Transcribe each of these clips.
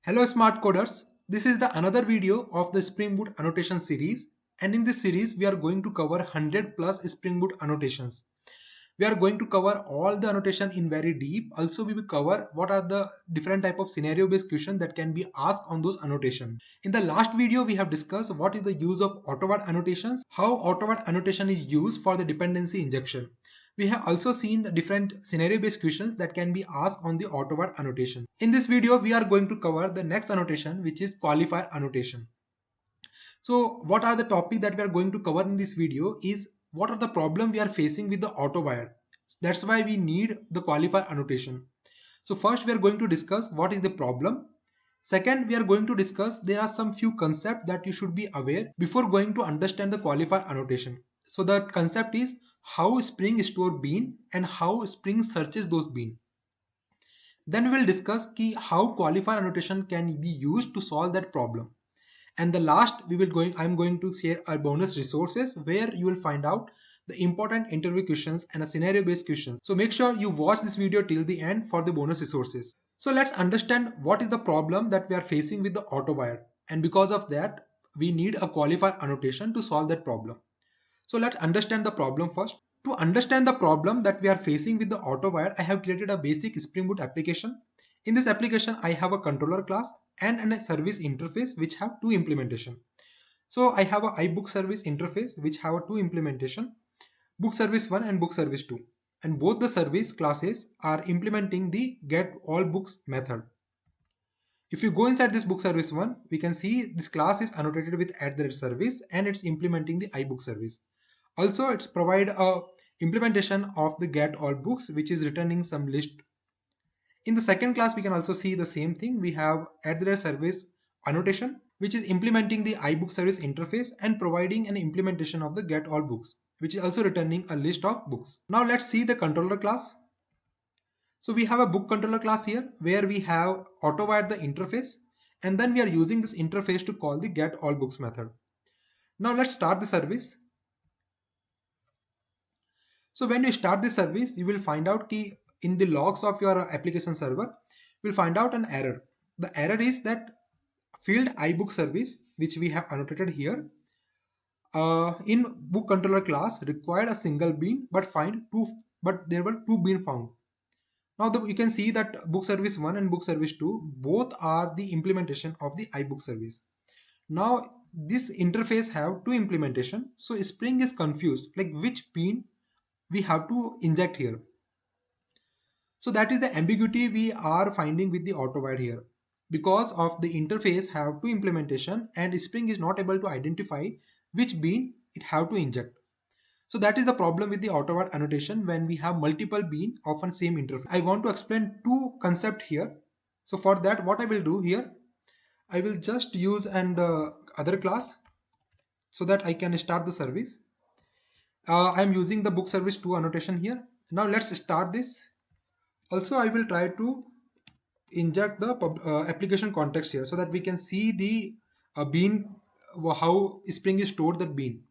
Hello smart coders, this is the another video of the Spring Boot Annotation series, and in this series we are going to cover 100 plus Spring Boot annotations. We are going to cover all the annotation in very deep. Also we will cover what are the different type of scenario based questions that can be asked on those annotation. In the last video we have discussed what is the use of auto-word annotations, how auto-word annotation is used for the dependency injection. We have also seen the different scenario based questions that can be asked on the auto-word annotation. In this video we are going to cover the next annotation, which is qualifier annotation. So what are the topic that we are going to cover in this video is what are the problem we are facing with the auto wire. That's why we need the qualifier annotation. So first we are going to discuss what is the problem. Second, we are going to discuss there are some few concepts that you should be aware before going to understand the qualifier annotation. So the concept is how Spring store bean and how Spring searches those bean. Then we will discuss how qualifier annotation can be used to solve that problem. And the last I'm going to share our bonus resources where you will find out the important interview questions and a scenario based questions. So make sure you watch this video till the end for the bonus resources. So let's understand what is the problem that we are facing with the auto wire, and because of that we need a qualifier annotation to solve that problem. So let's understand the problem first. To understand the problem that we are facing with the AutoWire, I have created a basic Spring Boot application. In this application, I have a controller class and a service interface which have two implementation. So I have a iBook service interface which have a two implementation, book service 1 and book service 2. And both the service classes are implementing the get all books method. If you go inside this book service 1, we can see this class is annotated with @service and it's implementing the iBook service. Also, it's provide a implementation of the get all books, which is returning some list. In the second class, we can also see the same thing. We have @service annotation, which is implementing the iBook service interface and providing an implementation of the get all books, which is also returning a list of books. Now let's see the controller class. So we have a book controller class here where we have AutoWire the interface, and then we are using this interface to call the get all books method. Now let's start the service. So when you start the service, you will find out key in the logs of your application server, you will find out an error. The error is that field iBook service, which we have annotated here, in book controller class required a single bean, but there were two bean found. Now you can see that book service 1 and book service 2 both are the implementation of the iBook service. Now this interface have two implementation, so Spring is confused like which bean we have to inject here. So that is the ambiguity we are finding with the AutoWire here. Because of the interface have two implementation and Spring is not able to identify which bean it have to inject. So that is the problem with the AutoWire annotation when we have multiple bean of an same interface. I want to explain two concepts here. So for that, what I will do here, I will just use an other class so that I can start the service. I am using the book service 2 annotation here. Now let's start this. Also, I will try to inject the application context here so that we can see the bean, how Spring is stored that bean.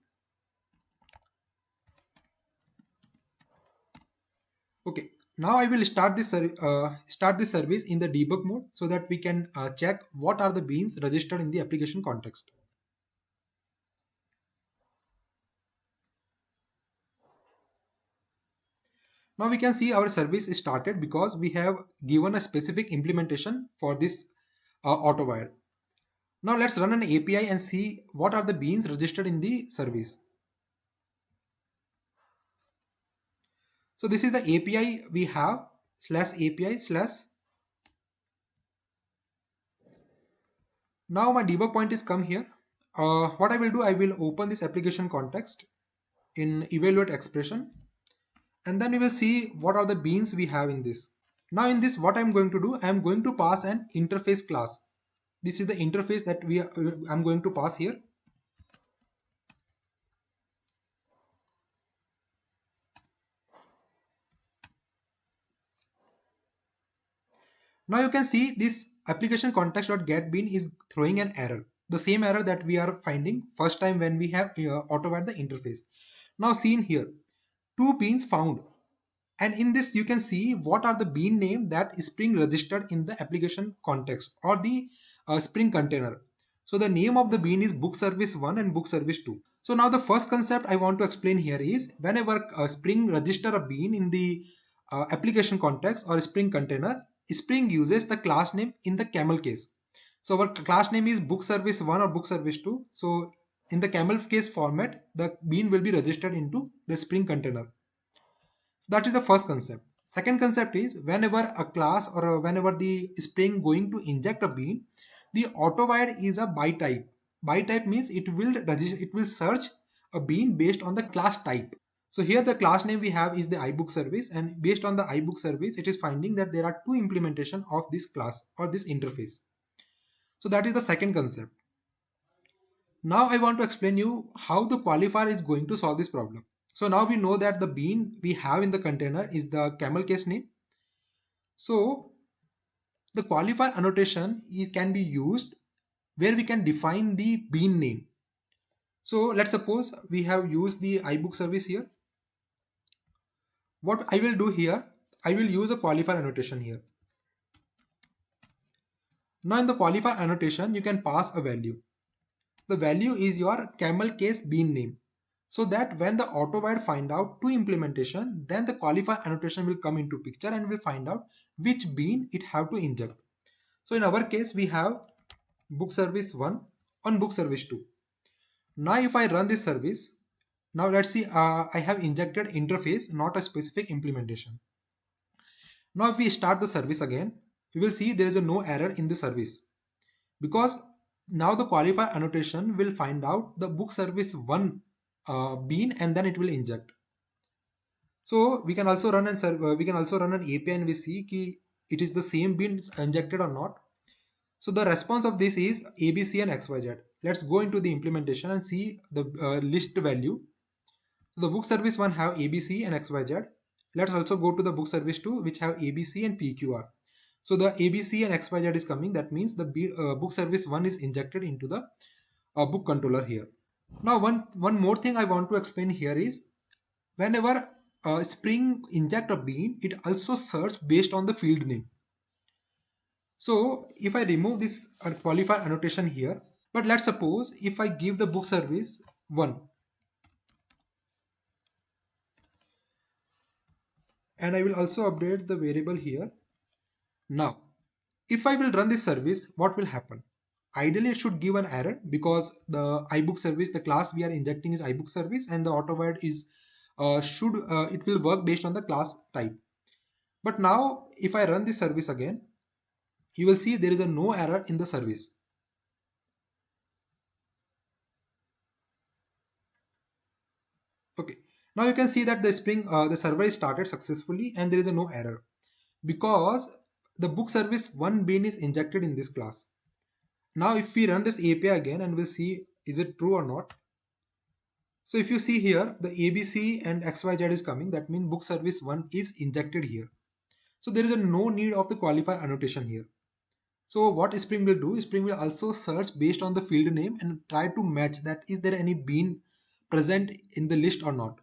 Okay, now I will start this service in the debug mode so that we can check what are the beans registered in the application context. Now we can see our service is started because we have given a specific implementation for this AutoWire. Now let's run an API and see what are the beans registered in the service. So this is the API we have /API/. Now my debug point is come here. What I will do, I will open this application context in evaluate expression, and then we will see what are the beans we have in this. Now in this, what I'm going to do, I'm going to pass an interface class. This is the interface that I'm going to pass here. Now you can see this application context.getBean is throwing an error. The same error that we are finding first time when we have AutoWire the interface. Now seen here, two beans found. And in this, you can see what are the bean name that Spring registered in the application context or the Spring container. So the name of the bean is book service 1 and book service 2. So now the first concept I want to explain here is whenever Spring register a bean in the application context or Spring container, Spring uses the class name in the camel case. So our class name is book service 1 or book service 2. So in the camel case format, the bean will be registered into the Spring container. So that is the first concept. Second concept is whenever a class or whenever the Spring going to inject a bean, the auto-wide is a by type. By type means it will search a bean based on the class type. So here the class name we have is the iBook service, and based on the iBook service, it is finding that there are two implementation of this class or this interface. So that is the second concept. Now I want to explain you how the qualifier is going to solve this problem. So now we know that the bean we have in the container is the camel case name. So the qualifier annotation can be used where we can define the bean name. So let's suppose we have used the iBook service here. What I will do here, I will use a qualifier annotation here. Now in the qualifier annotation, you can pass a value. The value is your camel case bean name. So that when the auto-wide find out to implementation, then the qualifier annotation will come into picture and will find out which bean it have to inject. So in our case, we have book service 1 on book service 2. Now if I run this service, now let's see, I have injected interface, not a specific implementation. Now if we start the service again, we will see there is a no error in the service because now the qualifier annotation will find out the book service 1 bean and then it will inject. So we can also run an API and we see ki it is the same bean injected or not. So the response of this is ABC and XYZ. Let's go into the implementation and see the list value. The book service 1 have ABC and XYZ. Let's also go to the book service 2 which have ABC and PQR. So the ABC and XYZ is coming. That means the book service 1 is injected into the book controller here. Now one more thing I want to explain here is whenever Spring inject a bean, it also search based on the field name. So if I remove this qualifier annotation here, but let's suppose if I give the book service 1 and I will also update the variable here. Now if I will run this service, what will happen? Ideally it should give an error because the iBook service, the class we are injecting is iBook service, and the auto-wide is it will work based on the class type. But now if I run this service again, you will see there is a no error in the service. Okay, now you can see that the server is started successfully and there is a no error because the book service 1 bean is injected in this class. Now if we run this API again and we'll see is it true or not. So if you see here, the ABC and XYZ is coming. That means book service 1 is injected here. So there is a no need of the qualifier annotation here. So what Spring will do, Spring will also search based on the field name and try to match that is there any bean present in the list or not.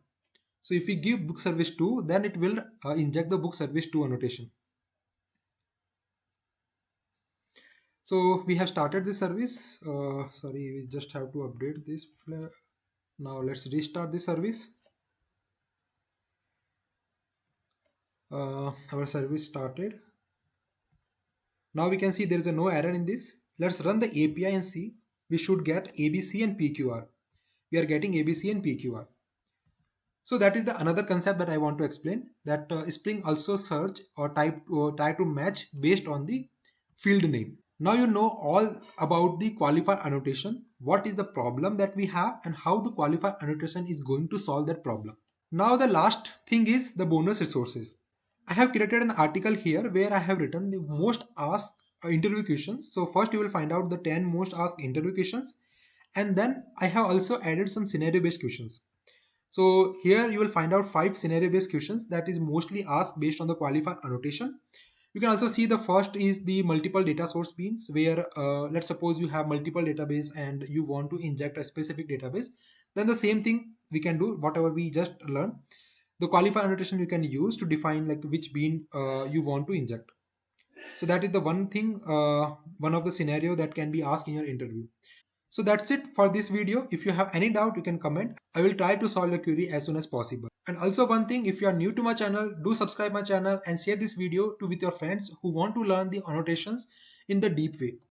So if we give book service 2, then it will inject the book service 2 annotation. So we have started this service. Sorry, we just have to update this. Now let's restart the service. Our service started. Now we can see there is a no error in this. Let's run the API and see. We should get ABC and PQR. We are getting ABC and PQR. So that is the another concept that I want to explain, that Spring also search or try to match based on the field name. Now you know all about the qualifier annotation, what is the problem that we have and how the qualifier annotation is going to solve that problem. Now the last thing is the bonus resources. I have created an article here where I have written the most asked interview questions. So first you will find out the 10 most asked interview questions, and then I have also added some scenario based questions. So here you will find out 5 scenario based questions that is mostly asked based on the qualifier annotation. You can also see the first is the multiple data source beans, where let's suppose you have multiple database and you want to inject a specific database. Then the same thing we can do, whatever we just learned. The qualifier annotation you can use to define like which bean you want to inject. So that is the one thing, one of the scenario that can be asked in your interview. So that's it for this video. If you have any doubt, you can comment. I will try to solve your query as soon as possible. And also one thing, if you are new to my channel, do subscribe my channel and share this video to with your friends who want to learn the annotations in the deep way.